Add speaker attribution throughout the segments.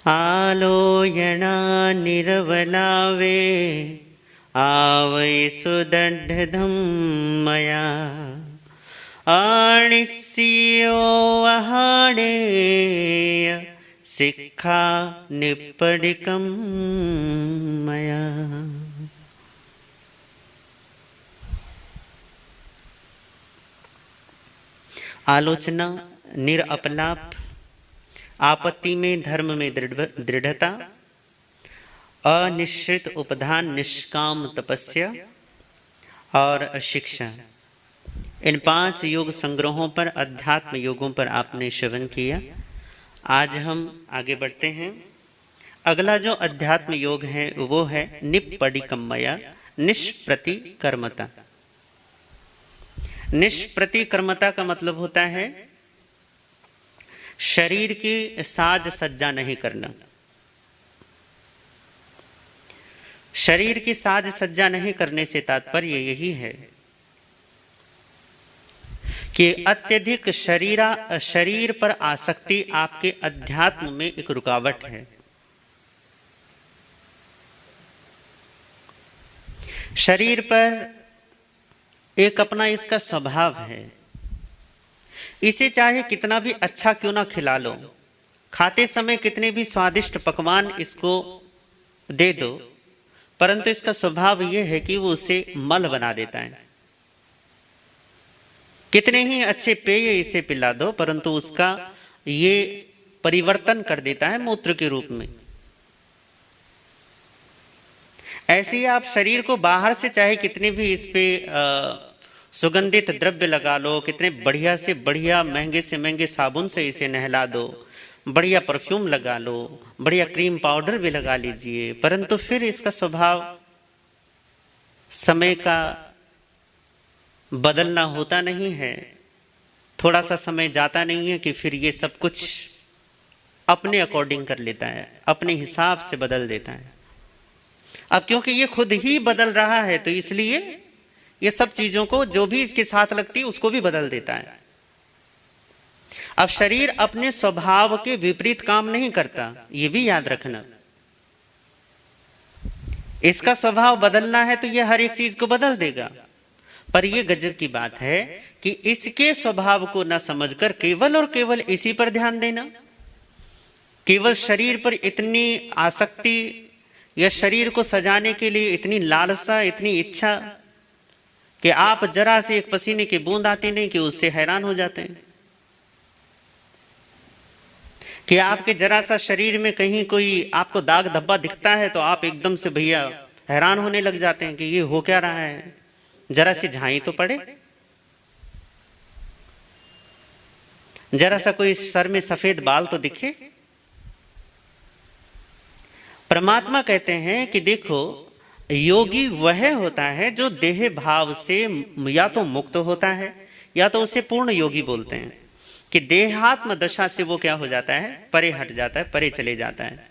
Speaker 1: आलोयना निरवलावे आवै सुदड्ढधं मया आणिस्यो वहाणेय सिक्खा निप्पडिकं मया। आलोचना, निरअपलाप, आपत्ति में धर्म में दृढ़ता, अनिश्चित उपधान, निष्काम तपस्या और शिक्षा, इन 5 योग संग्रहों पर, अध्यात्म योगों पर आपने श्रवण किया। आज हम आगे बढ़ते हैं। अगला जो अध्यात्म योग है वो है निप्पडिकम्मया, निष्प्रतिकर्मता। निष्प्रतिकर्मता का मतलब होता है शरीर की साज सज्जा नहीं करना। शरीर की साज सज्जा नहीं करने से तात्पर्य यही है कि अत्यधिक शरीर पर आसक्ति आपके अध्यात्म में एक रुकावट है। शरीर पर एक अपना इसका स्वभाव है, इसे चाहे कितना भी अच्छा क्यों ना खिला लो, खाते समय कितने भी स्वादिष्ट पकवान इसको दे दो, परंतु इसका स्वभाव यह है कि वो उसे मल बना देता है। कितने ही अच्छे पेय इसे पिला दो, परंतु उसका ये परिवर्तन कर देता है मूत्र के रूप में। ऐसे ही आप शरीर को बाहर से चाहे कितने भी इस पे सुगंधित द्रव्य लगा लो, कितने बढ़िया से बढ़िया महंगे से महंगे साबुन से इसे नहला दो, बढ़िया परफ्यूम लगा लो, बढ़िया क्रीम पाउडर भी लगा लीजिए, परंतु फिर इसका स्वभाव समय का बदलना होता नहीं है। थोड़ा सा समय जाता नहीं है कि फिर ये सब कुछ अपने अकॉर्डिंग कर लेता है, अपने हिसाब से बदल देता है। अब क्योंकि ये खुद ही बदल रहा है तो इसलिए ये सब चीजों को जो भी इसके साथ लगती है उसको भी बदल देता है। अब शरीर अपने स्वभाव के विपरीत काम नहीं करता, ये भी याद रखना। इसका स्वभाव बदलना है तो ये हर एक चीज को बदल देगा, पर यह गजब की बात है कि इसके स्वभाव को न समझकर केवल और केवल इसी पर ध्यान देना, केवल शरीर पर इतनी आसक्ति या शरीर को सजाने के लिए इतनी लालसा, इतनी इच्छा कि आप जरा से एक पसीने की बूंद आती नहीं कि उससे हैरान हो जाते हैं, कि आपके जरा सा शरीर में कहीं कोई आपको दाग धब्बा दिखता है तो आप एकदम से भैया हैरान होने लग जाते हैं कि ये हो क्या रहा है, जरा सी झाई तो पड़े, जरा सा कोई सर में सफेद बाल तो दिखे। परमात्मा कहते हैं कि देखो, योगी वह होता है जो देह भाव से या तो मुक्त होता है या तो उसे पूर्ण योगी बोलते हैं, कि देहात्म दशा से वो क्या हो जाता है, परे हट जाता है, परे चले जाता है।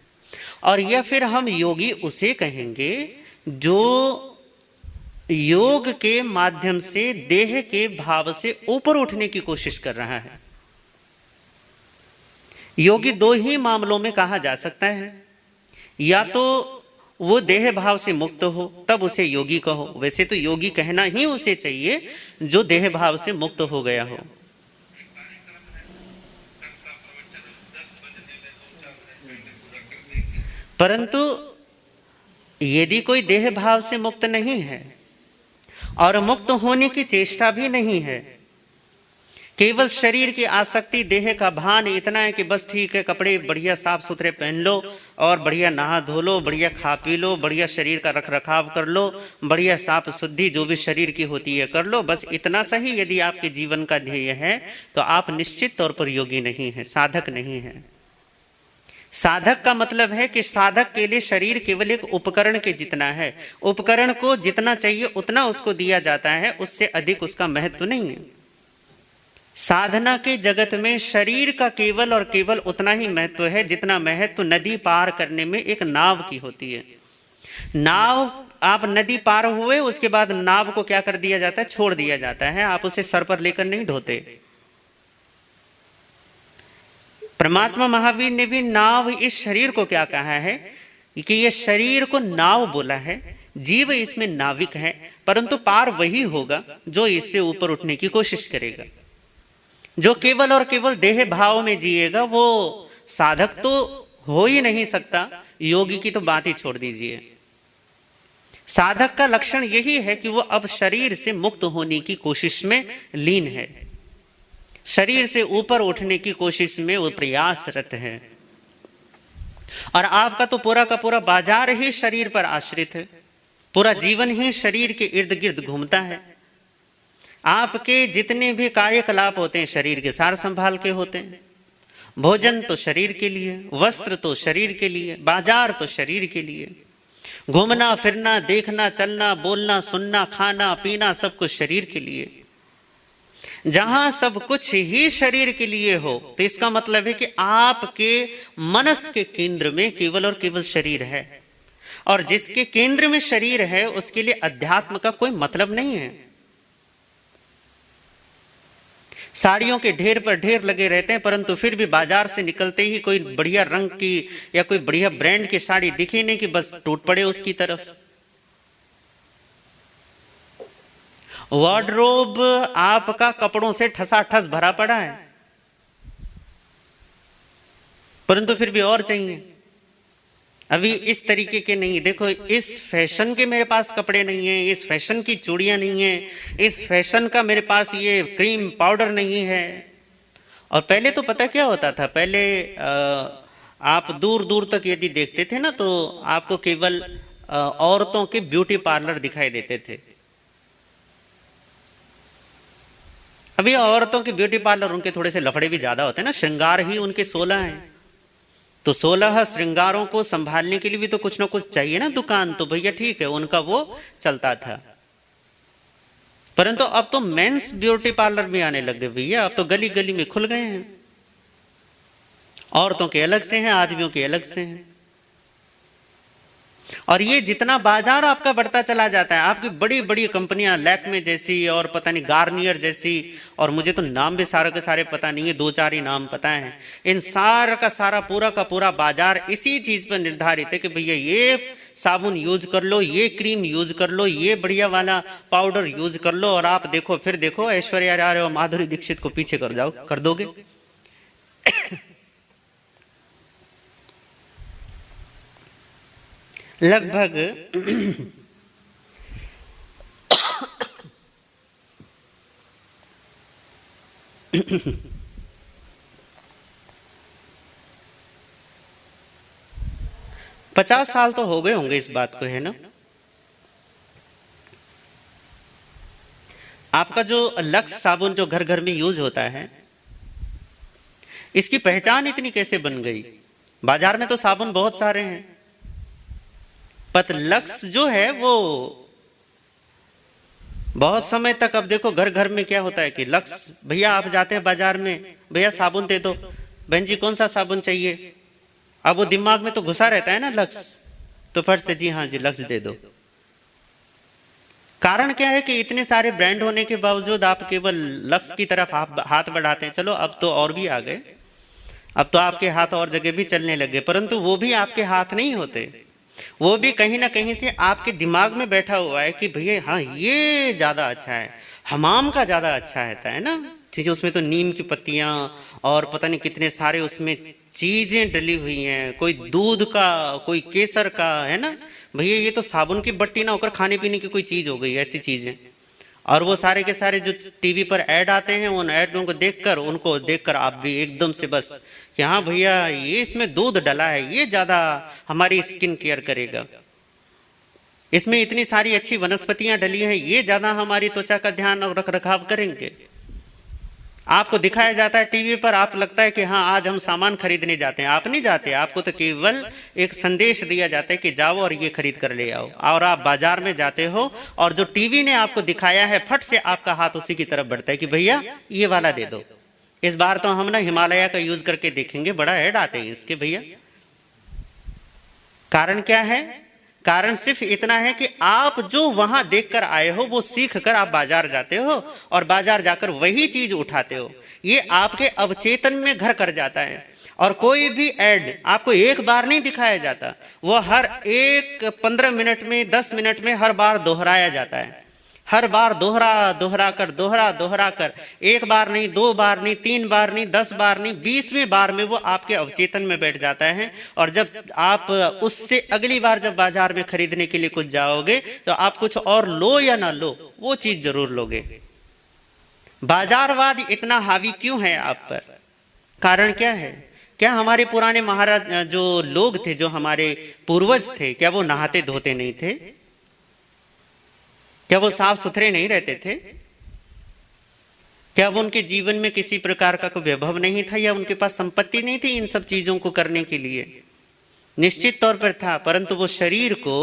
Speaker 1: और या फिर हम योगी उसे कहेंगे जो योग के माध्यम से देह के भाव से ऊपर उठने की कोशिश कर रहा है। योगी 2 ही मामलों में कहा जा सकता है, या तो वो देह भाव से मुक्त हो तब उसे योगी कहो, वैसे तो योगी कहना ही उसे चाहिए जो देह भाव से मुक्त हो गया हो। परंतु यदि कोई देह भाव से मुक्त नहीं है और मुक्त होने की चेष्टा भी नहीं है, केवल शरीर की आसक्ति, देह का भान इतना है कि बस ठीक है, कपड़े बढ़िया साफ सुथरे पहन लो और बढ़िया नहा धो लो, बढ़िया खा पी लो, बढ़िया शरीर का रख रखाव कर लो, बढ़िया साफ शुद्धि जो भी शरीर की होती है कर लो, बस इतना सही यदि आपके जीवन का ध्येय है तो आप निश्चित तौर पर योगी नहीं है, साधक नहीं है। साधक का मतलब है कि साधक के लिए शरीर केवल एक उपकरण के जितना है, उपकरण को जितना चाहिए उतना उसको दिया जाता है, उससे अधिक उसका महत्व नहीं है। साधना के जगत में शरीर का केवल और केवल उतना ही महत्व है जितना महत्व नदी पार करने में एक नाव की होती है। नाव, आप नदी पार हुए उसके बाद नाव को क्या कर दिया जाता है, छोड़ दिया जाता है, आप उसे सर पर लेकर नहीं ढोते। परमात्मा महावीर ने भी नाव इस शरीर को क्या कहा है कि ये शरीर को नाव बोला है, जीव इसमें नाविक है, परंतु पार वही होगा जो इससे ऊपर उठने की कोशिश करेगा। जो केवल और केवल देह भाव में जिएगा वो साधक तो हो ही नहीं सकता, योगी की तो बात ही छोड़ दीजिए। साधक का लक्षण यही है कि वो अब शरीर से मुक्त होने की कोशिश में लीन है, शरीर से ऊपर उठने की कोशिश में वो प्रयासरत है। और आपका तो पूरा का पूरा बाजार ही शरीर पर आश्रित है, पूरा जीवन ही शरीर के इर्द गिर्द घूमता है। आपके जितने भी कार्यकलाप होते हैं शरीर के सार संभाल के होते हैं। भोजन तो शरीर के लिए, वस्त्र तो शरीर के लिए, बाजार तो शरीर के लिए, घूमना फिरना, देखना चलना, बोलना सुनना, खाना पीना सब कुछ शरीर के लिए। जहां सब कुछ ही शरीर के लिए हो तो इसका मतलब है कि आपके मनस के केंद्र में केवल और केवल शरीर है, और जिसके केंद्र में शरीर है उसके लिए अध्यात्म का कोई मतलब नहीं है। साड़ियों के ढेर पर ढेर लगे रहते हैं, परंतु फिर भी बाजार से निकलते ही कोई बढ़िया रंग की या कोई बढ़िया ब्रांड की साड़ी दिखे नहीं कि बस टूट पड़े उसकी तरफ। वार्डरोब आपका कपड़ों से ठसाठस भरा पड़ा है, परंतु फिर भी और चाहिए। अभी इस तरीके के नहीं, देखो इस फैशन के मेरे पास कपड़े नहीं है, इस फैशन की चूड़ियां नहीं है, इस फैशन का मेरे पास ये क्रीम पाउडर नहीं है। और पहले तो पता क्या होता था, पहले आप दूर दूर तक यदि देखते थे ना तो आपको केवल औरतों के ब्यूटी पार्लर दिखाई देते थे। अभी औरतों के ब्यूटी पार्लर उनके थोड़े से लफड़े भी ज्यादा होते हैं ना, श्रृंगार ही उनके 16 हैं, तो 16 श्रृंगारों को संभालने के लिए भी तो कुछ ना कुछ चाहिए ना दुकान। तो भैया ठीक है, उनका वो चलता था। परंतु अब तो मेंस ब्यूटी पार्लर भी आने लग गए भैया, अब तो गली गली में खुल गए हैं। औरतों के अलग से हैं, आदमियों के अलग से हैं। और ये जितना बाजार आपका बढ़ता चला जाता है, आपकी बड़ी बड़ी कंपनियां लैक्मे जैसी और पता नहीं गार्नियर जैसी, और मुझे तो नाम भी सारे के सारे पता नहीं है, 2-4 ही नाम पता है। इन सारा का सारा पूरा का पूरा बाजार इसी चीज पर निर्धारित है कि भैया ये साबुन यूज कर लो, ये क्रीम यूज कर लो, ये बढ़िया वाला पाउडर यूज कर लो, और आप देखो फिर देखो ऐश्वर्या राय और माधुरी दीक्षित को पीछे कर दोगे। लगभग 50 साल तो हो गए होंगे इस बात को, है ना। आपका जो लक्स साबुन जो घर घर में यूज होता है, इसकी पहचान इतनी कैसे बन गई? बाजार में तो साबुन बहुत सारे हैं, पर लक्स जो है वो बहुत समय तक, अब देखो घर घर में क्या होता है कि लक्स, भैया आप जाते हैं बाजार में, भैया साबुन दे दो, बहन जी कौन सा साबुन चाहिए, अब वो दिमाग में तो घुसा रहता है ना लक्स, तो फट से जी हाँ जी लक्स दे दो। कारण क्या है कि इतने सारे ब्रांड होने के बावजूद आप केवल लक्स की तरफ हाथ बढ़ाते हैं। चलो अब तो और भी आ गए, अब तो आपके हाथ और जगह भी चलने लगे, परंतु वो भी आपके हाथ नहीं होते, वो भी कहीं ना कहीं से आपके दिमाग में बैठा हुआ है कि भैया हाँ ये ज्यादा अच्छा है, हमाम का ज्यादा अच्छा है ना, ठीक है। उसमें तो नीम की पत्तियां और पता नहीं कितने सारे उसमें चीजें डली हुई हैं, कोई दूध का, कोई केसर का, है ना। भैया ये तो साबुन की बट्टी ना होकर खाने पीने की कोई चीज हो गई, ऐसी चीजें। और वो सारे के सारे जो टीवी पर ऐड आते हैं, उन ऐडों को देखकर आप भी एकदम से बस कि हाँ भैया ये इसमें दूध डला है, ये ज्यादा हमारी स्किन केयर करेगा, इसमें इतनी सारी अच्छी वनस्पतियां डली हैं, ये ज्यादा हमारी त्वचा का ध्यान और रख रखाव करेंगे। आपको दिखाया जाता है टीवी पर, आप लगता है कि हाँ आज हम सामान खरीदने जाते हैं, आप नहीं जाते, आपको तो केवल एक संदेश दिया जाता है कि जाओ और ये खरीद कर ले आओ। और आप बाजार में जाते हो और जो टीवी ने आपको दिखाया है फट से आपका हाथ उसी की तरफ बढ़ता है कि भैया ये वाला दे दो। इस बार तो हम ना हिमालय का यूज करके देखेंगे, बड़ा ऐड आते हैं इसके भैया। कारण क्या है? कारण सिर्फ इतना है कि आप जो वहां देखकर आए हो वो सीख कर आप बाजार जाते हो और बाजार जाकर वही चीज उठाते हो, ये आपके अवचेतन में घर कर जाता है। और कोई भी ऐड आपको एक बार नहीं दिखाया जाता, वो हर एक 15 मिनट में 10 मिनट में हर बार दोहराया जाता है। हर बार दोहरा कर एक बार नहीं, 2 बार नहीं, 3 बार नहीं, 10 बार नहीं, 20वें बार में वो आपके अवचेतन में बैठ जाता है। और जब आप उससे अगली बार जब बाजार में खरीदने के लिए कुछ जाओगे तो आप कुछ और लो या ना लो, वो चीज जरूर लोगे। बाजारवाद इतना हावी क्यों है आप पर? कारण क्या है? क्या हमारे पुराने महाराज जो लोग थे, जो हमारे पूर्वज थे, क्या वो नहाते धोते नहीं थे? क्या वो साफ सुथरे नहीं रहते थे? क्या वो उनके जीवन में किसी प्रकार का कोई वैभव नहीं था, या उनके पास संपत्ति नहीं थी इन सब चीजों को करने के लिए? निश्चित तौर पर था, परंतु वो शरीर को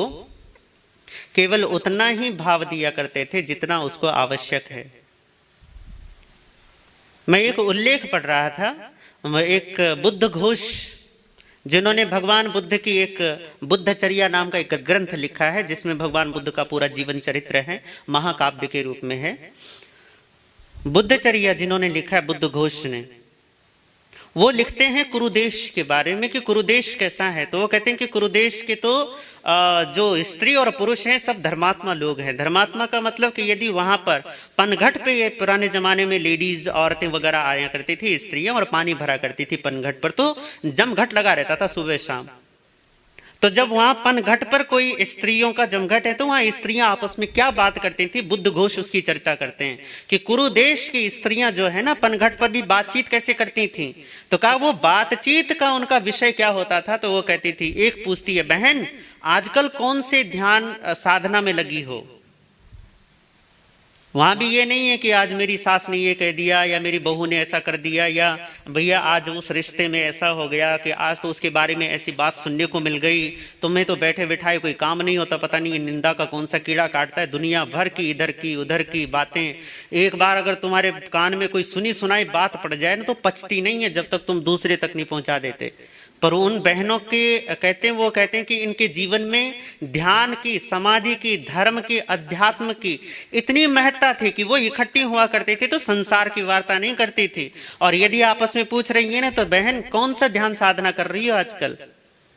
Speaker 1: केवल उतना ही भाव दिया करते थे जितना उसको आवश्यक है। मैं एक उल्लेख पढ़ रहा था, एक बुद्ध घोष जिन्होंने भगवान बुद्ध की एक बुद्धचर्या नाम का एक ग्रंथ लिखा है, जिसमें भगवान बुद्ध का पूरा जीवन चरित्र है, महाकाव्य के रूप में है। बुद्धचर्या जिन्होंने लिखा है बुद्ध घोष ने, वो लिखते हैं कुरुदेश के बारे में कि कुरुदेश कैसा है। तो वो कहते हैं कि कुरुदेश के तो जो स्त्री और पुरुष हैं सब धर्मात्मा लोग हैं। धर्मात्मा का मतलब कि यदि वहां पर पनघट पे, ये पुराने जमाने में लेडीज औरतें वगैरह आया करती थी, स्त्रियां, और पानी भरा करती थी पनघट पर, तो जमघट लगा रहता था सुबह शाम। तो जब वहां पनघट पर कोई स्त्रियों का जमघट है तो वहां स्त्रियां आपस में क्या बात करती थी, बुद्ध घोष उसकी चर्चा करते हैं कि कुरुदेश की स्त्रियां जो है ना पनघट पर भी बातचीत कैसे करती थी। तो कहा वो बातचीत का उनका विषय क्या होता था? तो वो कहती थी, एक पूछती है, बहन आजकल कौन से ध्यान साधना में लगी हो? वहां भी ये नहीं है कि आज मेरी सास ने ये कह दिया या मेरी बहू ने ऐसा कर दिया, या भैया आज उस रिश्ते में ऐसा हो गया कि आज तो उसके बारे में ऐसी बात सुनने को मिल गई, तुम्हें तो बैठे बैठाए कोई काम नहीं होता, पता नहीं ये निंदा का कौन सा कीड़ा काटता है, दुनिया भर की इधर की उधर की बातें। एक बार अगर तुम्हारे कान में कोई सुनी सुनाई बात पड़ जाए ना तो पचती नहीं है जब तक तुम दूसरे तक नहीं पहुंचा देते। पर उन बहनों के कहते हैं कि इनके जीवन में ध्यान की, समाधि की, धर्म की, अध्यात्म की इतनी महत्ता थी कि वो इकट्ठी हुआ करते थे तो संसार की वार्ता नहीं करती थी। और यदि आपस में पूछ रही है ना तो बहन कौन सा ध्यान साधना कर रही हो आजकल,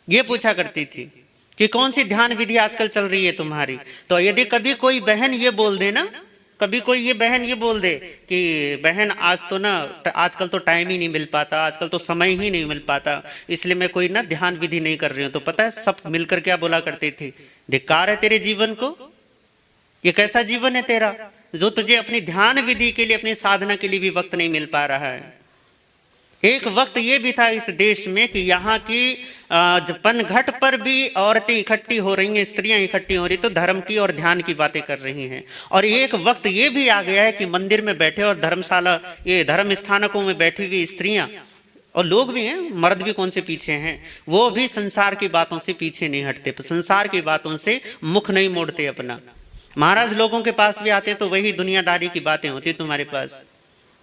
Speaker 1: ये पूछा करती थी कि कौन सी ध्यान विधि आजकल चल रही है तुम्हारी। तो यदि कभी कोई बहन ये बोल दे ना, कभी कोई ये बहन ये बोल दे कि बहन आज तो ना आजकल तो टाइम ही नहीं मिल पाता, आजकल तो समय ही नहीं मिल पाता, इसलिए मैं कोई ना ध्यान विधि नहीं कर रही हूं, तो पता है सब मिलकर क्या बोला करते थे, धिक्कार है तेरे जीवन को, ये कैसा जीवन है तेरा जो तुझे अपनी ध्यान विधि के लिए, अपनी साधना के लिए भी वक्त नहीं मिल पा रहा है। एक वक्त ये भी था इस देश में कि यहाँ की पनघट पर भी औरतें इकट्ठी हो रही हैं, स्त्रियां इकट्ठी हो रही, तो धर्म की और ध्यान की बातें कर रही हैं। और एक वक्त ये भी आ गया है कि मंदिर में बैठे और धर्मशाला, ये धर्म स्थानकों में बैठी हुई स्त्रियां और लोग भी हैं, मर्द भी कौन से पीछे हैं, वो भी संसार की बातों से पीछे नहीं हटते, संसार की बातों से मुख नहीं मोड़ते अपना। महाराज लोगों के पास भी आते तो वही दुनियादारी की बातें होती तुम्हारे पास,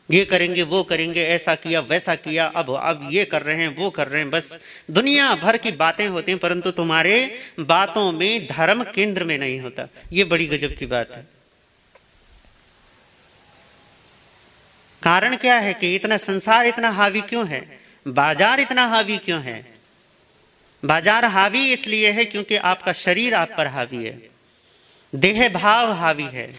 Speaker 1: ये करेंगे वो करेंगे, ऐसा किया वैसा किया, अब ये कर रहे हैं वो कर रहे हैं, बस दुनिया भर की बातें होती हैं, परंतु तुम्हारे बातों में धर्म केंद्र में नहीं होता। ये बड़ी गजब की बात है। कारण क्या है कि इतना संसार इतना हावी क्यों है, बाजार इतना हावी क्यों है? बाजार हावी इसलिए है क्योंकि आपका शरीर आप पर हावी है, देह भाव हावी है।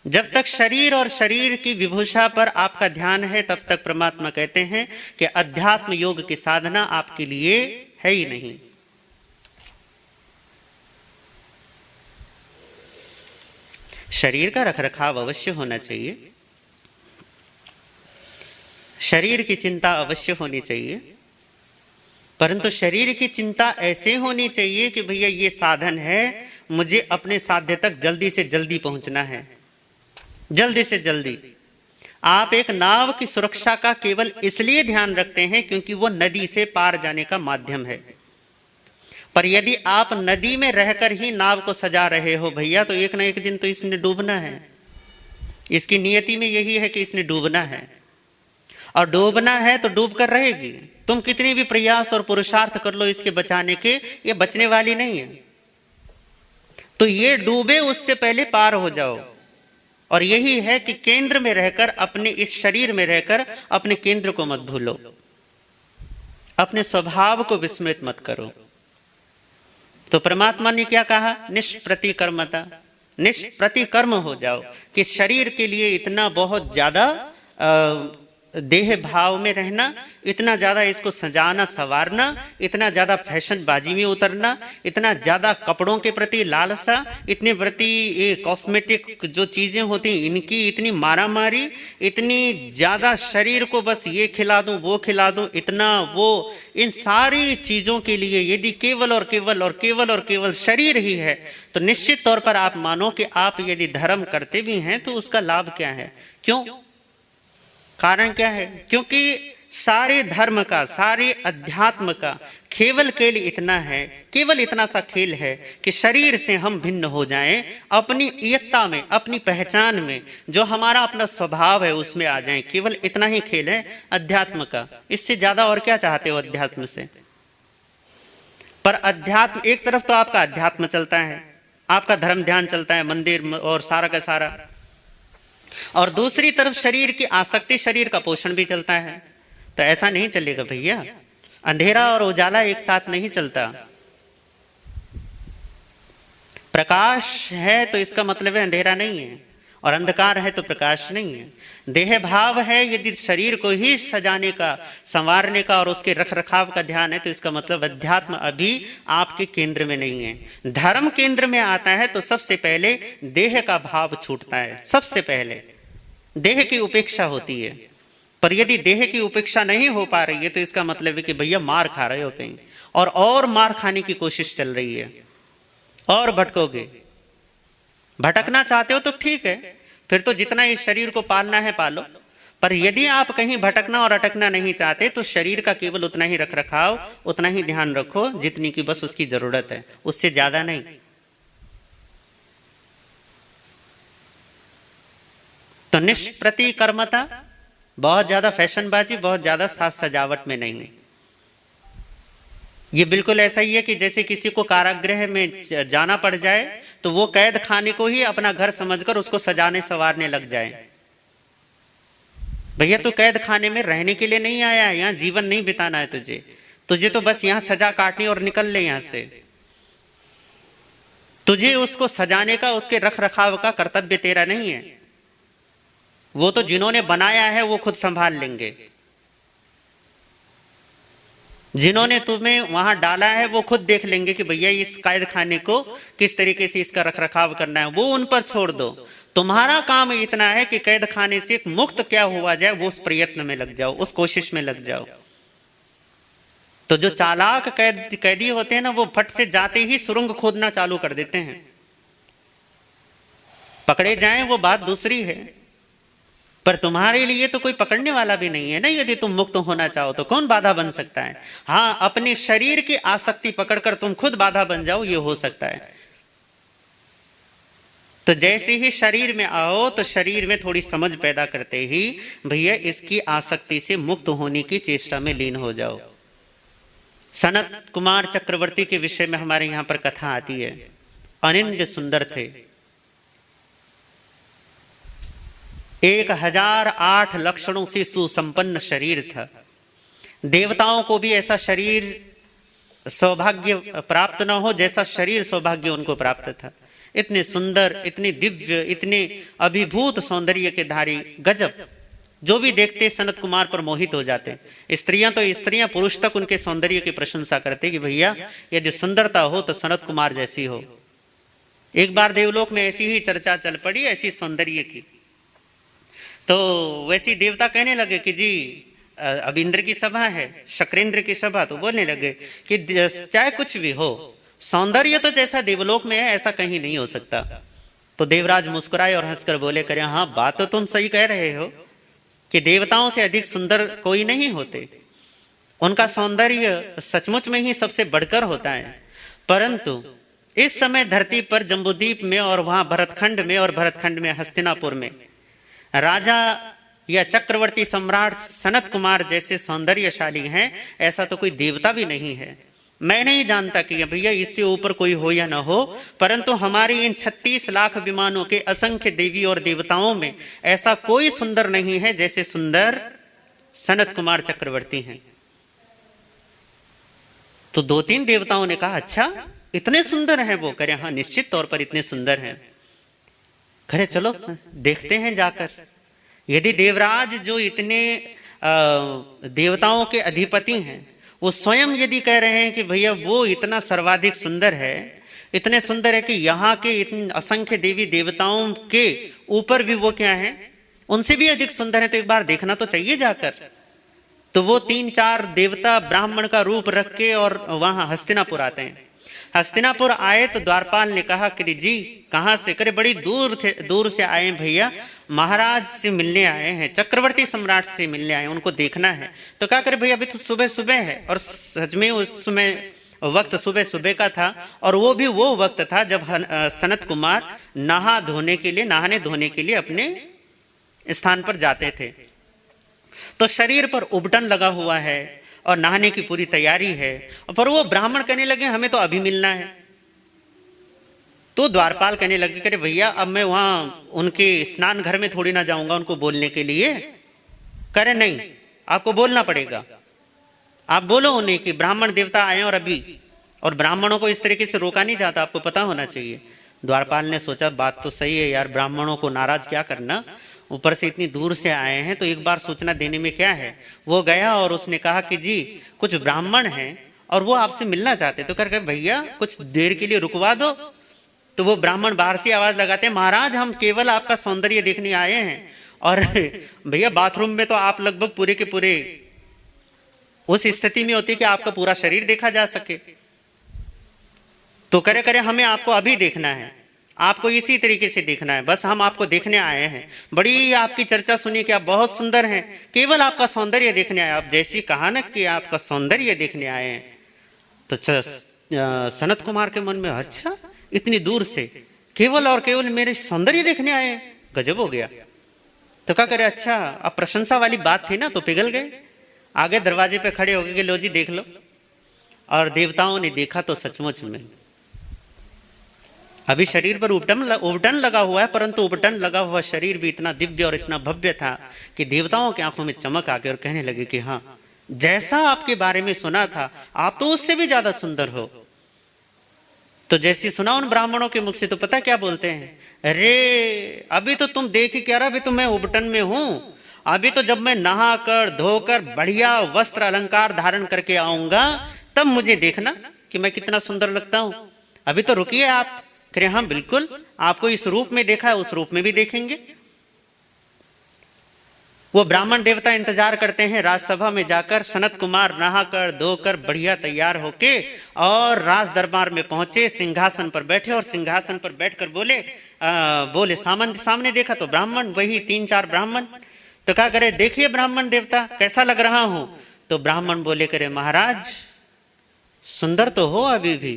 Speaker 1: जब तक शरीर और शरीर की विभूषा पर आपका ध्यान है तब तक परमात्मा कहते हैं कि अध्यात्म योग की साधना आपके लिए है ही नहीं। शरीर का रखरखाव अवश्य होना चाहिए, शरीर की चिंता अवश्य होनी चाहिए, परंतु शरीर की चिंता ऐसे होनी चाहिए कि भैया ये साधन है, मुझे अपने साध्य तक जल्दी से जल्दी पहुंचना है, जल्दी से जल्दी। आप एक नाव की सुरक्षा का केवल इसलिए ध्यान रखते हैं क्योंकि वो नदी से पार जाने का माध्यम है। पर यदि आप नदी में रहकर ही नाव को सजा रहे हो भैया, तो एक ना एक दिन तो इसने डूबना है। इसकी नियति में यही है कि इसने डूबना है, और डूबना है तो डूब कर रहेगी। तुम कितनी भी प्रयास और पुरुषार्थ कर लो इसके बचाने के, ये बचने वाली नहीं है। तो ये डूबे उससे पहले पार हो जाओ। और यही है कि केंद्र में रहकर, अपने इस शरीर में रहकर अपने केंद्र को मत भूलो। अपने स्वभाव को विस्मृत मत करो। तो परमात्मा ने क्या कहा? निष्प्रतिकर्मता, निष्प्रतिकर्म हो जाओ, कि शरीर के लिए इतना बहुत ज्यादा देह भाव में रहना, इतना ज्यादा इसको सजाना संवारना, इतना ज्यादा फैशनबाजी में उतरना, इतना ज्यादा कपड़ों के प्रति लालसा, इतने प्रति ये कॉस्मेटिक जो चीजें होती इनकी इतनी मारामारी, इतनी ज्यादा शरीर को बस ये खिला दूं वो खिला दूं, इतना वो, इन सारी चीजों के लिए यदि केवल और केवल और केवल और केवल शरीर ही है, तो निश्चित तौर पर आप मानो कि आप यदि धर्म करते भी हैं तो उसका लाभ क्या है? क्यों? कारण क्या है? क्योंकि सारे धर्म का, सारे अध्यात्म का केवल खेल इतना है, केवल इतना सा खेल है कि शरीर से हम भिन्न हो जाएं, अपनी एकता में, अपनी पहचान में, जो हमारा अपना स्वभाव है उसमें आ जाएं। केवल इतना ही खेल है अध्यात्म का। इससे ज्यादा और क्या चाहते हो अध्यात्म से? पर अध्यात्म, एक तरफ तो आपका अध्यात्म चलता है, आपका धर्म ध्यान चलता है, मंदिर और सारा का सारा, और दूसरी तरफ शरीर की आसक्ति, शरीर का पोषण भी चलता है। तो ऐसा नहीं चलेगा भैया, अंधेरा और उजाला एक साथ नहीं चलता। प्रकाश है तो इसका मतलब है अंधेरा नहीं है, और अंधकार है तो प्रकाश नहीं है। देह भाव है यदि शरीर को ही सजाने का, संवारने का और उसके रख रखाव का ध्यान है, तो इसका मतलब अध्यात्म अभी आपके केंद्र में नहीं है। धर्म केंद्र में आता है तो सबसे पहले देह का भाव छूटता है, सबसे पहले देह की उपेक्षा होती है। पर यदि देह की उपेक्षा नहीं हो पा रही है तो इसका मतलब है कि भैया मार खा रहे हो कहीं, और मार खाने की कोशिश चल रही है, और भटकोगे। भटकना चाहते हो तो ठीक है, फिर तो जितना इस शरीर को पालना है पालो। पर यदि आप कहीं भटकना और अटकना नहीं चाहते तो शरीर का केवल उतना ही रख रखाव, उतना ही ध्यान रखो जितनी की बस उसकी जरूरत है, उससे ज्यादा नहीं। तो निष्प्रतिकर्मता, बहुत ज्यादा फैशनबाजी, बहुत ज्यादा साज सजावट में नहीं। ये बिल्कुल ऐसा ही है कि जैसे किसी को कारागृह में जाना पड़ जाए तो वो कैद खाने को ही अपना घर समझकर उसको सजाने संवारने लग जाए। भैया तो कैद खाने में रहने के लिए नहीं आया है, यहाँ जीवन नहीं बिताना है तुझे तो बस यहाँ सजा काटनी और निकल ले यहाँ से। तुझे उसको सजाने का, उसके रख रखाव का कर्तव्य तेरा नहीं है। वो तो जिन्होंने बनाया है वो खुद संभाल लेंगे, जिन्होंने तुम्हें वहां डाला है वो खुद देख लेंगे कि भैया इस कैद खाने को किस तरीके से इसका रख रखाव करना है, वो उन पर छोड़ दो। तुम्हारा काम इतना है कि कैद खाने से मुक्त क्या हुआ जाए, वो उस प्रयत्न में लग जाओ, उस कोशिश में लग जाओ। तो जो चालाक कैदी होते हैं ना, वो फट से जाते ही सुरंग खोदना चालू कर देते हैं। पकड़े जाएं वो बात दूसरी है, पर तुम्हारे लिए तो कोई पकड़ने वाला भी नहीं है ना। यदि तुम मुक्त होना चाहो तो कौन बाधा बन सकता है? हाँ, अपने शरीर की आसक्ति पकड़कर तुम खुद बाधा बन जाओ, ये हो सकता है। तो जैसे ही शरीर में आओ तो शरीर में थोड़ी समझ पैदा करते ही भैया इसकी आसक्ति से मुक्त होने की चेष्टा में लीन हो जाओ। सनत कुमार चक्रवर्ती के विषय में हमारे यहाँ पर कथा आती है। अनिंद्य सुंदर थे, 1008 लक्षणों से सुसंपन्न शरीर था। देवताओं को भी ऐसा शरीर सौभाग्य प्राप्त न हो जैसा शरीर सौभाग्य उनको प्राप्त था। इतने सुंदर, इतने दिव्य, इतने अभिभूत सौंदर्य के धारी, गजब। जो भी देखते सनत कुमार पर मोहित हो जाते। स्त्रियां तो स्त्रियां, पुरुष तक उनके सौंदर्य की प्रशंसा करते कि भैया यदि सुंदरता हो तो सनत कुमार जैसी हो। एक बार देवलोक में ऐसी ही चर्चा चल पड़ी, ऐसी सौंदर्य की। तो वैसी देवता कहने लगे कि जी अब इंद्र की सभा है, शक्रेंद्र की सभा, तो बोलने लगे कि चाहे कुछ भी हो, सौंदर्य तो जैसा देवलोक में है ऐसा कहीं नहीं हो सकता। तो देवराज मुस्कुराए और हंसकर बोले, करे हाँ बात तो तुम सही कह रहे हो कि देवताओं से अधिक सुंदर कोई नहीं होते, उनका सौंदर्य सचमुच में ही सबसे बढ़कर होता है। परंतु इस समय धरती पर जम्बूद्वीप में और वहां भरतखंड में, और भरतखंड में हस्तिनापुर में राजा या चक्रवर्ती सम्राट सनत कुमार जैसे सौंदर्यशाली हैं, ऐसा तो कोई देवता भी नहीं है। मैं नहीं जानता कि भैया इससे ऊपर कोई हो या ना हो, परंतु हमारे इन 36 लाख विमानों के असंख्य देवी और देवताओं में ऐसा कोई सुंदर नहीं है जैसे सुंदर सनत कुमार चक्रवर्ती हैं। तो 2-3 देवताओं ने कहा अच्छा इतने सुंदर हैं वो? करे हाँ निश्चित तौर पर इतने सुंदर हैं। करे चलो देखते हैं जाकर। यदि देवराज जो इतने देवताओं के अधिपति हैं वो स्वयं यदि कह रहे हैं कि भैया वो इतना सर्वाधिक सुंदर है, इतने सुंदर है कि यहाँ के इतने असंख्य देवी देवताओं के ऊपर भी वो क्या है, उनसे भी अधिक सुंदर है, तो एक बार देखना तो चाहिए जाकर। तो वो 3-4 देवता ब्राह्मण का रूप रख के और वहां हस्तिनापुर आते हैं। हस्तिनापुर आए तो द्वारपाल ने कहा कि जी कहां से? करे बड़ी दूर से आए हैं भैया, महाराज से मिलने आए हैं, चक्रवर्ती सम्राट से मिलने आए हैं, उनको देखना है। तो क्या करे भैया अभी तो सुबह सुबह है, और सच में उस समय वक्त सुबह सुबह का था, और वो भी वो वक्त था जब सनत कुमार नहाने धोने के लिए अपने स्थान पर जाते थे। तो शरीर पर उबटन लगा हुआ है और नहाने की पूरी तैयारी है, पर वो ब्राह्मण कहने लगे हमें तो अभी मिलना है। तो द्वारपाल कहने लगे करे भैया अब मैं वहां उनके स्नान घर में थोड़ी ना जाऊंगा उनको बोलने के लिए। करे नहीं, आपको बोलना पड़ेगा, आप बोलो उन्हें कि ब्राह्मण देवता आए और अभी, और ब्राह्मणों को इस तरीके से रोका नहीं जाता, आपको पता होना चाहिए। द्वारपाल ने सोचा बात तो सही है यार, ब्राह्मणों को नाराज क्या करना, ऊपर से इतनी दूर से आए हैं तो एक बार सूचना देने में क्या है। वो गया और उसने कहा कि जी कुछ ब्राह्मण हैं और वो आपसे मिलना चाहते, तो करके भैया कुछ देर के लिए रुकवा दो। तो वो ब्राह्मण बाहर से आवाज लगाते हैं महाराज हम केवल आपका सौंदर्य देखने आए हैं, और भैया बाथरूम में तो आप लगभग पूरे के पूरे उस स्थिति में होती कि आपका पूरा शरीर देखा जा सके। तो करे करे हमें आपको अभी देखना है, आपको इसी तरीके से देखना है, बस हम आपको देखने आए हैं, बड़ी आपकी चर्चा सुनी कि आप बहुत सुंदर हैं, केवल आपका सौंदर्य देखने आए। आप जैसी कहा ना कि आपका सौंदर्य देखने आए हैं, तो सनत कुमार के मन में अच्छा इतनी दूर से केवल और केवल मेरे सौंदर्य देखने आए हैं, गजब हो गया। तो क्या करे अच्छा अब प्रशंसा वाली बात थी ना, तो पिघल गए, आगे दरवाजे पे खड़े हो गए लो जी देख लो। और देवताओं ने देखा तो सचमुच में अभी शरीर पर उबटन लगा हुआ है, परंतु उबटन लगा हुआ शरीर भी इतना दिव्य और इतना भव्य था कि देवताओं की आंखों में चमक आ गई और कहने लगे कि हाँ जैसा आपके बारे में सुना था आप तो उससे भी ज्यादा सुंदर हो। तो जैसे सुना उन ब्राह्मणों के मुख से तो पता क्या बोलते हैं, अरे अभी तो तुम देख ही क्या रहा, अभी तो मैं उबटन में हूं, अभी तो जब मैं नहाकर धोकर बढ़िया वस्त्र अलंकार धारण करके आऊंगा तब मुझे देखना कि मैं कितना सुंदर लगता हूं, अभी तो रुकिए आप। कह हाँ बिल्कुल, आपको इस रूप में देखा है उस रूप में भी देखेंगे। वो ब्राह्मण देवता इंतजार करते हैं राजसभा में जाकर। सनत कुमार नहाकर धोकर बढ़िया तैयार होके और राज दरबार में पहुंचे, सिंहासन पर बैठे और सिंहासन पर बैठकर बोले सामने देखा तो ब्राह्मण, वही 3-4 ब्राह्मण। तो क्या करे देखिए ब्राह्मण देवता कैसा लग रहा हूं। तो ब्राह्मण बोले करे महाराज सुंदर तो हो अभी भी,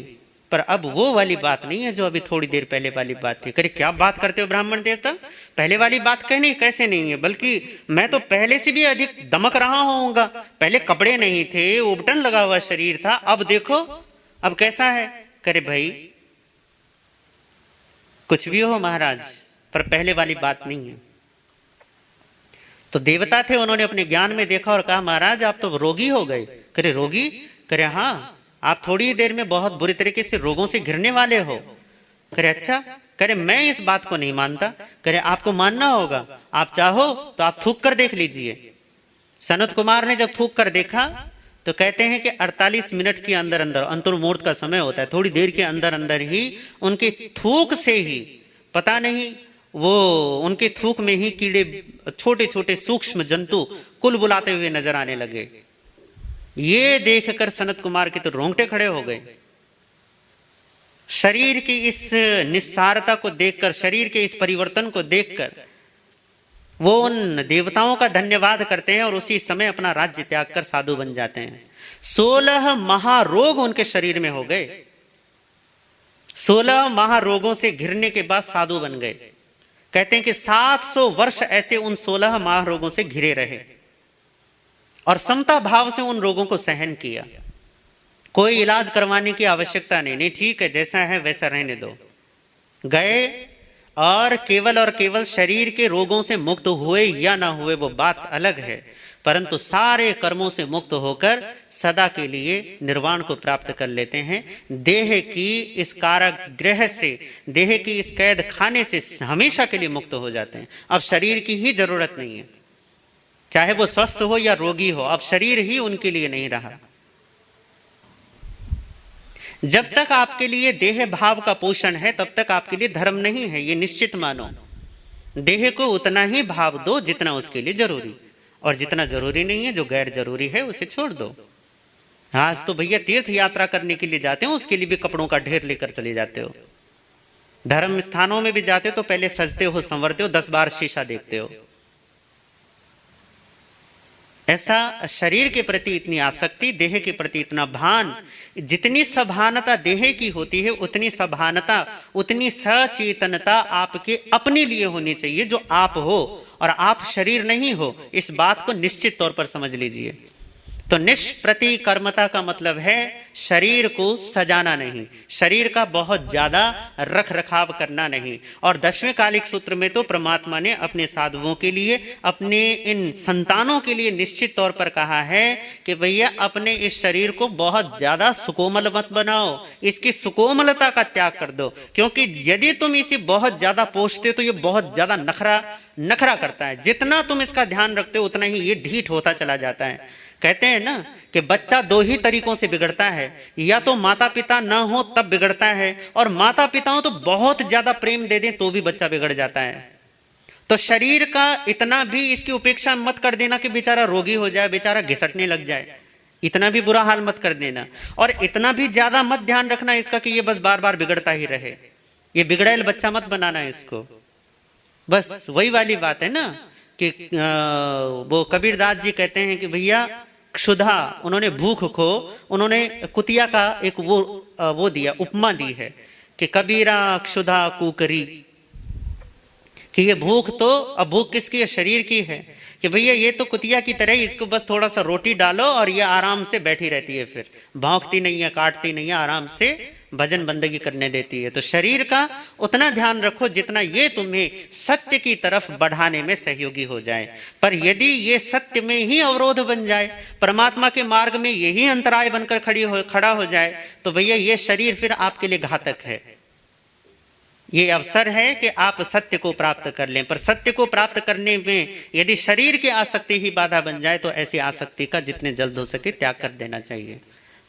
Speaker 1: पर अब वो वाली बात नहीं है जो अभी थोड़ी देर पहले वाली बात थी। करे क्या बात करते हो ब्राह्मण देवता, पहले वाली बात कहनी कैसे नहीं है, बल्कि मैं तो पहले से भी अधिक दमक रहा होऊंगा। पहले कपड़े नहीं थे, उबटन लगा हुआ शरीर था, अब देखो अब कैसा है। करे भाई कुछ भी हो महाराज, पर पहले वाली बात नहीं है। तो देवता थे, उन्होंने अपने ज्ञान में देखा और कहा महाराज आप तो रोगी हो गए। करे रोगी? करे हाँ आप थोड़ी देर में बहुत बुरी तरीके से रोगों से घिरने वाले हो। करे अच्छा? करे मैं इस बात को नहीं मानता। करे आपको मानना होगा, आप चाहो तो आप थूक कर देख लीजिए। सनत कुमार ने जब थूक कर देखा तो कहते हैं कि 48 मिनट के अंदर अंदर, अंतर्मुहूर्त का समय होता है, थोड़ी देर के अंदर अंदर ही उनके थूक से ही पता नहीं वो उनके थूक में ही कीड़े छोटे छोटे सूक्ष्म जंतु कुल बुलाते हुए नजर आने लगे। ये देखकर सनत कुमार के तो रोंगटे खड़े हो गए। शरीर की इस निस्सारता को देखकर, शरीर के इस परिवर्तन को देखकर वो उन देवताओं का धन्यवाद करते हैं और उसी समय अपना राज्य त्याग कर साधु बन जाते हैं। 16 महारोग उनके शरीर में हो गए। 16 महारोगों से घिरने के बाद साधु बन गए। कहते हैं कि 700 वर्ष ऐसे उन 16 महारोगों से घिरे रहे और समता भाव से उन रोगों को सहन किया। कोई इलाज करवाने की आवश्यकता नहीं, ठीक है जैसा है वैसा रहने दो। गए और केवल शरीर के रोगों से मुक्त हुए या ना हुए वो बात अलग है, परंतु सारे कर्मों से मुक्त होकर सदा के लिए निर्वाण को प्राप्त कर लेते हैं। देह की इस कारागृह से, देह की इस कैद खाने से हमेशा के लिए मुक्त हो जाते हैं। अब शरीर की ही जरूरत नहीं है, चाहे वो स्वस्थ हो या रोगी हो, अब शरीर ही उनके लिए नहीं रहा। जब तक आपके लिए देह भाव का पोषण है तब तक आपके लिए धर्म नहीं है, ये निश्चित मानो। देह को उतना ही भाव दो जितना उसके लिए जरूरी, और जितना जरूरी नहीं है, जो गैर जरूरी है, उसे छोड़ दो। आज तो भैया तीर्थ यात्रा करने के लिए जाते हो, उसके लिए भी कपड़ों का ढेर लेकर चले जाते हो। धर्म स्थानों में भी जाते हो तो पहले सजते हो, संवरते हो, 10 बार शीशा देखते हो। ऐसा शरीर के प्रति इतनी आसक्ति, देह के प्रति इतना भान, जितनी सभानता देह की होती है उतनी सभानता, उतनी सचेतनता आपके अपने लिए होनी चाहिए, जो आप हो और आप शरीर नहीं हो। इस बात को निश्चित तौर पर समझ लीजिए। तो निष्प्रतिकर्मता का मतलब है शरीर को सजाना नहीं, शरीर का बहुत ज्यादा रख रखाव करना नहीं। और 10वें कालिक सूत्र में तो परमात्मा ने अपने साधुओं के लिए, अपने इन संतानों के लिए निश्चित तौर पर कहा है कि भैया अपने इस शरीर को बहुत ज्यादा सुकोमल मत बनाओ, इसकी सुकोमलता का त्याग कर दो। क्योंकि यदि तुम इसे बहुत ज्यादा पोषते हो तो ये बहुत ज्यादा नखरा करता है। जितना तुम इसका ध्यान रखते हो उतना ही ये ढीठ होता चला जाता है। कहते हैं ना कि बच्चा 2 ही तरीकों से बिगड़ता है, या तो माता पिता ना हो तब बिगड़ता है, और माता पिताओं तो बहुत ज्यादा प्रेम दे दें तो भी बच्चा बिगड़ जाता है। तो शरीर का इतना भी इसकी उपेक्षा मत कर देना कि बेचारा रोगी हो जाए, बेचारा घिसटने लग जाए, इतना भी बुरा हाल मत कर देना। और इतना भी ज्यादा मत ध्यान रखना इसका कि ये बस बार बार बिगड़ता ही रहे। ये बिगड़ैल बच्चा मत बनाना इसको। बस वही वाली बात है ना कि वो कबीरदास जी कहते हैं कि भैया क्षुधा, उन्होंने भूख को, उन्होंने कुतिया का एक वो दिया, उपमा दी है कि कबीरा क्षुधा कुकरी, कि ये भूख तो, अब भूख किसकी है? शरीर की है। कि भैया ये तो कुतिया की तरह, इसको बस थोड़ा सा रोटी डालो और ये आराम से बैठी रहती है, फिर भौंकती नहीं है, काटती नहीं है, आराम से भजन बंदगी करने देती है। तो शरीर का उतना ध्यान रखो जितना ये तुम्हें सत्य की तरफ बढ़ाने में सहयोगी हो जाए। पर यदि ये सत्य में ही अवरोध बन जाए, परमात्मा के मार्ग में यही अंतराय बनकर खड़ा हो जाए, तो भैया ये शरीर फिर आपके लिए घातक है। ये अवसर है कि आप सत्य को प्राप्त कर लें, पर सत्य को प्राप्त करने में यदि शरीर की आसक्ति ही बाधा बन जाए तो ऐसी आसक्ति का जितने जल्द हो सके त्याग कर देना चाहिए।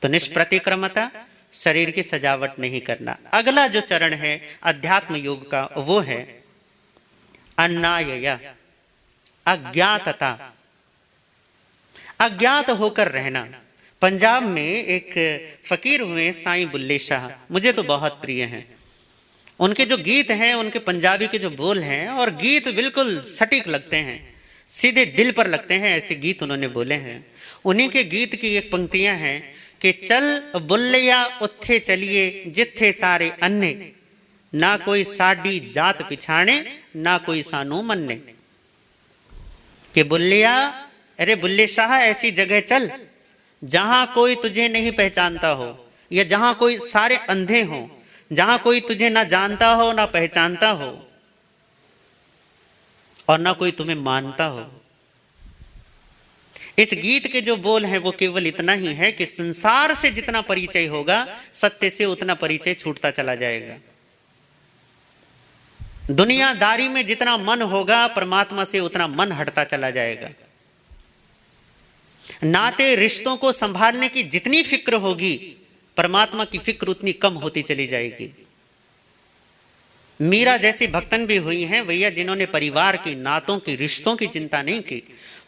Speaker 1: तो निष्प्रतिक्रमता, शरीर की सजावट नहीं करना। अगला जो चरण है अध्यात्म योग का, वो है अन्नायय, अज्ञातता, अज्ञात होकर रहना। पंजाब में एक फकीर हुए साईं बुल्ले शाह, मुझे तो बहुत प्रिय हैं। उनके जो गीत हैं, उनके पंजाबी के जो बोल हैं, और गीत बिल्कुल सटीक लगते हैं, सीधे दिल पर लगते हैं, ऐसे गीत उन्होंने बोले हैं। उन्हीं के गीत की एक पंक्तियां हैं कि चल बुल्लिया उत्थे चलिए जिथे सारे अन्ने, ना कोई साडी जात पिछाणे, ना कोई सानू मन्ने। कि बुल्लिया, अरे बुल्ले शाह ऐसी जगह चल जहां कोई तुझे नहीं पहचानता हो, या जहां कोई सारे अंधे हो, जहां कोई तुझे ना जानता हो ना पहचानता हो और ना कोई तुम्हें मानता हो। इस गीत के जो बोल हैं वो केवल इतना ही है कि संसार से जितना परिचय होगा सत्य से उतना परिचय छूटता चला जाएगा। दुनियादारी में जितना मन होगा परमात्मा से उतना मन हटता चला जाएगा। नाते रिश्तों को संभालने की जितनी फिक्र होगी परमात्मा की फिक्र उतनी कम होती चली जाएगी। मीरा जैसी भक्तन भी हुई हैं भैया, जिन्होंने परिवार की, नातों की, रिश्तों की चिंता नहीं की,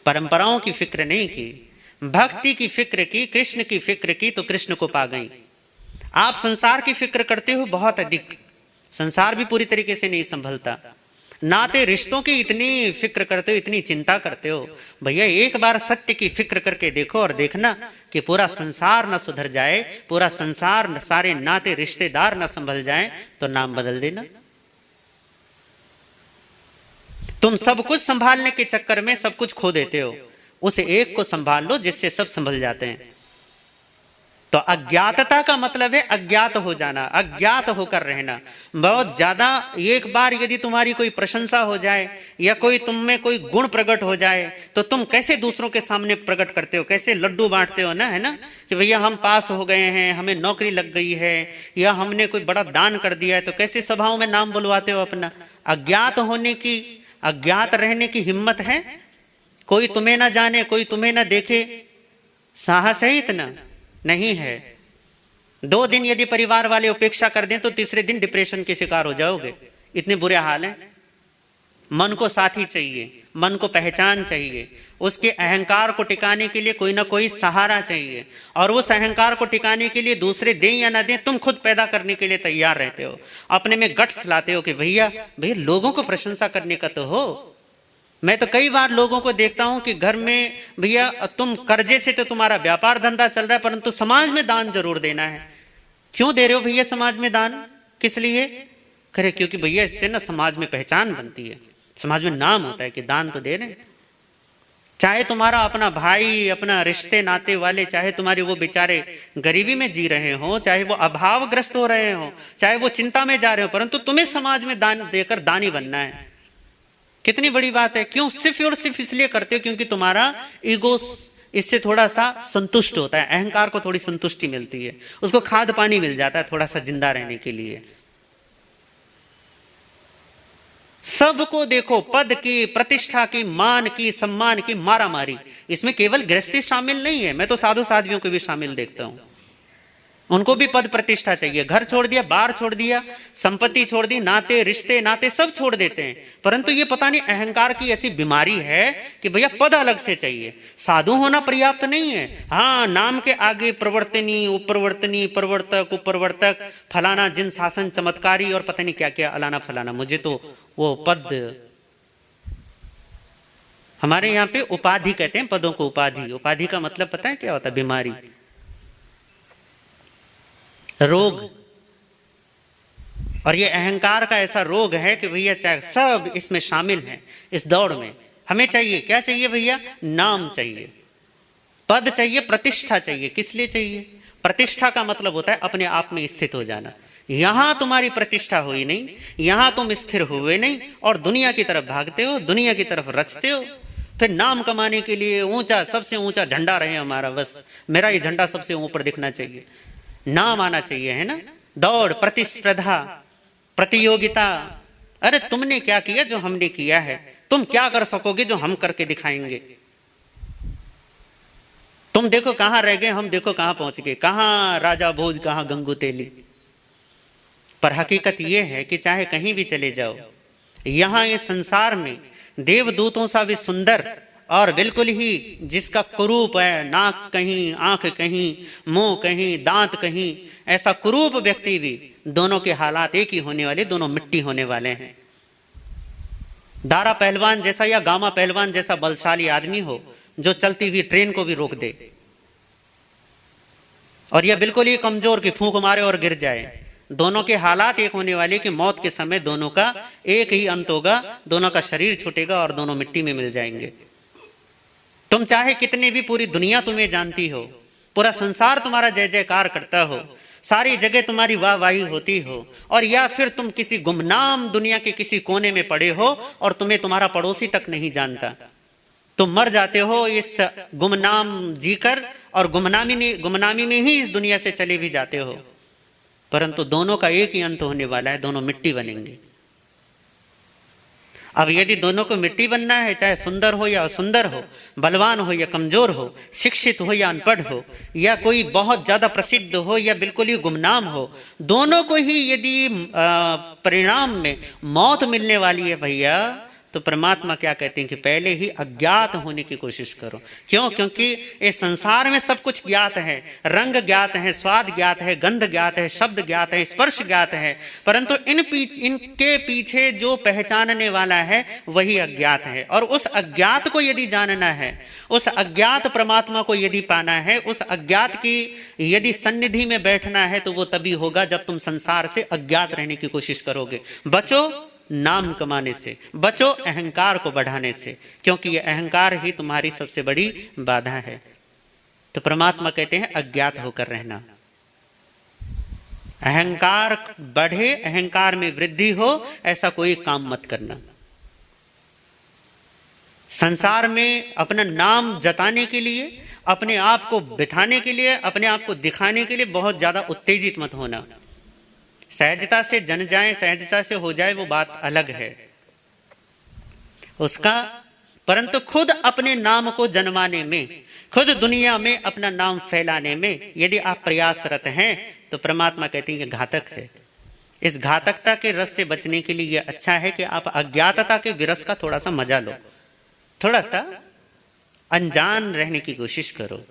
Speaker 1: परंपराओं की फिक्र नहीं की, भक्ति की फिक्र की, कृष्ण की फिक्र की, तो कृष्ण को पा गई। आप संसार की फिक्र करते हो बहुत अधिक, संसार भी पूरी तरीके से नहीं संभलता। नाते रिश्तों की इतनी फिक्र करते हो, इतनी चिंता करते हो, भैया एक बार सत्य की फिक्र करके देखो और देखना कि पूरा संसार न सुधर जाए, पूरा संसार, सारे नाते रिश्तेदार न संभल जाए, तो नाम बदल देना। तुम सब कुछ संभालने के चक्कर में सब कुछ खो देते हो, उस एक को संभाल लो जिससे सब संभल जाते हैं। तो अज्ञातता का मतलब है अज्ञात हो जाना, अज्ञात होकर रहना। बहुत ज्यादा एक बार यदि तुम्हारी कोई प्रशंसा हो जाए या कोई तुम में कोई गुण प्रकट हो जाए तो तुम कैसे दूसरों के सामने प्रकट करते हो, कैसे लड्डू बांटते हो ना, है ना, कि भैया हम पास हो गए हैं, हमें नौकरी लग गई है, या हमने कोई बड़ा दान कर दिया है, तो कैसे सभाओं में नाम बुलवाते हो अपना। अज्ञात होने की, अज्ञात रहने की हिम्मत है? कोई तुम्हें ना जाने, कोई तुम्हें ना देखे, साहस है इतना? नहीं है। 2 दिन यदि परिवार वाले उपेक्षा कर दें तो तीसरे दिन डिप्रेशन के शिकार हो जाओगे, इतने बुरे हाल हैं। मन को साथी चाहिए, मन को पहचान चाहिए, उसके अहंकार को टिकाने के लिए कोई ना कोई सहारा चाहिए, और उस अहंकार को टिकाने के लिए दूसरे दें या ना दें, तुम खुद पैदा करने के लिए तैयार रहते हो, अपने में गट्स लाते हो कि भैया लोगों को प्रशंसा करने का तो हो। मैं तो कई बार लोगों को देखता हूं कि घर में भैया तुम कर्जे से तो तुम्हारा व्यापार धंधा चल रहा है, परंतु समाज में दान जरूर देना है। क्यों दे रहे हो भैया समाज में दान, किस लिए? करे क्योंकि भैया इससे ना समाज में पहचान बनती है, समाज में नाम होता है कि दान तो दे रहे हैं। चाहे तुम्हारा अपना भाई, अपना रिश्ते नाते वाले, चाहे तुम्हारे वो बेचारे गरीबी में जी रहे हो, चाहे वो अभावग्रस्त हो रहे हो, चाहे वो चिंता में जा रहे हो, परंतु तुम्हें समाज में दान देकर दानी बनना है। कितनी बड़ी बात है। क्यों? सिर्फ और सिर्फ इसलिए करते हो क्योंकि तुम्हारा ईगो इससे थोड़ा सा संतुष्ट होता है, अहंकार को थोड़ी संतुष्टि मिलती है, उसको खाद पानी मिल जाता है थोड़ा सा जिंदा रहने के लिए। सबको देखो, पद की, प्रतिष्ठा की, मान की, सम्मान की मारामारी, इसमें केवल गृहस्थी शामिल नहीं है, मैं तो साधु साध्वियों को भी शामिल देखता हूं। उनको भी पद प्रतिष्ठा चाहिए, घर छोड़ दिया, बार छोड़ दिया, संपत्ति छोड़ दी, नाते रिश्ते नाते सब छोड़ देते हैं, परंतु ये पता नहीं अहंकार की ऐसी बीमारी है कि भैया पद अलग से चाहिए। साधु होना पर्याप्त नहीं है। हाँ, नाम के आगे प्रवर्तनी, उपप्रवर्तनी, प्रवर्तक, उपप्रवर्तक, फलाना, जिन शासन, चमत्कारी और पता नहीं क्या क्या अलाना फलाना, मुझे तो वो पद, हमारे यहाँ पे उपाधि कहते हैं पदों को, उपाधि। उपाधि का मतलब पता है क्या होता है? बीमारी, रोग। और ये अहंकार का ऐसा रोग है कि भैया चाहे सब इसमें शामिल है, इस दौड़ में। हमें चाहिए क्या? चाहिए भैया? नाम चाहिए, पद चाहिए, प्रतिष्ठा चाहिए। किस लिए चाहिए? प्रतिष्ठा का मतलब होता है अपने आप में स्थित हो जाना। यहां तुम्हारी प्रतिष्ठा हुई नहीं, यहां तुम स्थिर हुए नहीं, और दुनिया की तरफ भागते हो, दुनिया की तरफ रचते हो। फिर नाम कमाने के लिए ऊंचा, सबसे ऊंचा झंडा रहे हमारा, बस मेरा ये झंडा सबसे ऊपर दिखना चाहिए, नाम आना चाहिए, है ना। दौड़, प्रतिस्पर्धा, प्रतियोगिता। अरे तुमने क्या किया जो हमने किया है? तुम क्या कर सकोगे जो हम करके दिखाएंगे? तुम देखो कहां रह गए, हम देखो कहां पहुंच गए, कहां राजा भोज, कहां गंगू तेली। पर हकीकत यह है कि चाहे कहीं भी चले जाओ, यहां इस संसार में देवदूतों सा भी सुंदर और बिल्कुल ही जिसका कुरूप है, नाक कहीं, आंख कहीं, मुंह कहीं, दांत कहीं, ऐसा कुरूप व्यक्ति भी, दोनों के हालात एक ही होने वाले, दोनों मिट्टी होने वाले हैं। दारा पहलवान जैसा या गामा पहलवान जैसा बलशाली आदमी हो जो चलती हुई ट्रेन को भी रोक दे, और यह बिल्कुल ही कमजोर की फूंक मारे और गिर जाए, दोनों के हालात एक होने वाले कि मौत के समय दोनों का एक ही अंत होगा, दोनों का शरीर छूटेगा और दोनों मिट्टी में मिल जाएंगे। तुम चाहे कितने भी, पूरी दुनिया तुम्हें जानती हो, पूरा संसार तुम्हारा जय जयकार करता हो, सारी जगह तुम्हारी वाहवाही होती हो, और या फिर तुम किसी गुमनाम दुनिया के किसी कोने में पड़े हो और तुम्हें तुम्हारा पड़ोसी तक नहीं जानता, तुम मर जाते हो इस गुमनाम जीकर, और गुमनामी में ही इस दुनिया से चले भी जाते हो, परंतु दोनों का एक ही अंत होने वाला है, दोनों मिट्टी बनेंगे। अब यदि दोनों को मिट्टी बनना है, चाहे सुंदर हो या असुंदर हो, बलवान हो या कमजोर हो, शिक्षित हो या अनपढ़ हो, या कोई बहुत ज्यादा प्रसिद्ध हो या बिल्कुल ही गुमनाम हो, दोनों को ही यदि परिणाम में मौत मिलने वाली है भैया, तो परमात्मा क्या कहते हैं कि पहले ही अज्ञात होने की कोशिश करो। क्यों? क्योंकि इस संसार में सब कुछ ज्ञात है, रंग ज्ञात है, स्वाद ज्ञात है, गंध ज्ञात है, शब्द ज्ञात है, स्पर्श ज्ञात है, परंतु इनके पीछे जो पहचानने वाला है वही अज्ञात है। और उस अज्ञात को यदि जानना है, उस अज्ञात परमात्मा को यदि पाना है, उस अज्ञात की यदि सन्निधि में बैठना है, तो वो तभी होगा जब तुम संसार से अज्ञात रहने की कोशिश करोगे। बचो नाम कमाने से, बचो अहंकार को बढ़ाने से, क्योंकि यह अहंकार ही तुम्हारी सबसे बड़ी बाधा है। तो परमात्मा कहते हैं अज्ञात होकर रहना। अहंकार बढ़े, अहंकार में वृद्धि हो, ऐसा कोई काम मत करना। संसार में अपना नाम जताने के लिए, अपने आप को बिठाने के लिए, अपने आप को दिखाने के लिए बहुत ज्यादा उत्तेजित मत होना। सहजता से जन जाए, सहजता से हो जाए, वो बात अलग है उसका, परंतु खुद अपने नाम को जन्माने में, खुद दुनिया में अपना नाम फैलाने में यदि आप प्रयासरत हैं तो परमात्मा कहते हैं ये घातक है। इस घातकता के रस से बचने के लिए यह अच्छा है कि आप अज्ञातता के विरस का थोड़ा सा मजा लो, थोड़ा सा अनजान रहने की कोशिश करो।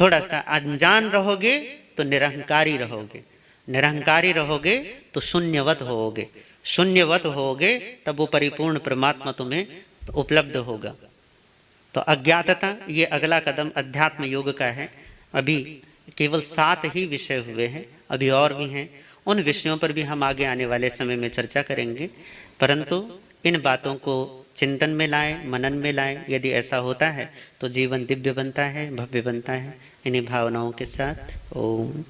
Speaker 1: थोड़ा सा अनजान रहोगे तो निरहंकारी रहोगे, निरहंकारी रहोगे तो शून्यवत होोगे, शून्यवत होोगे तब वो परिपूर्ण परमात्मा तुम्हें उपलब्ध होगा। तो अज्ञातता ये अगला कदम अध्यात्म योग का है। अभी केवल 7 ही विषय हुए हैं, अभी और भी हैं। उन विषयों पर भी हम आगे आने वाले समय में चर्चा करेंगे, परंतु इन बातों को चिंतन में लाएं, मनन में लाएं। यदि ऐसा होता है तो जीवन दिव्य बनता है, भव्य बनता है। इन्हीं भावनाओं के साथ ओम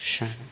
Speaker 1: शांति।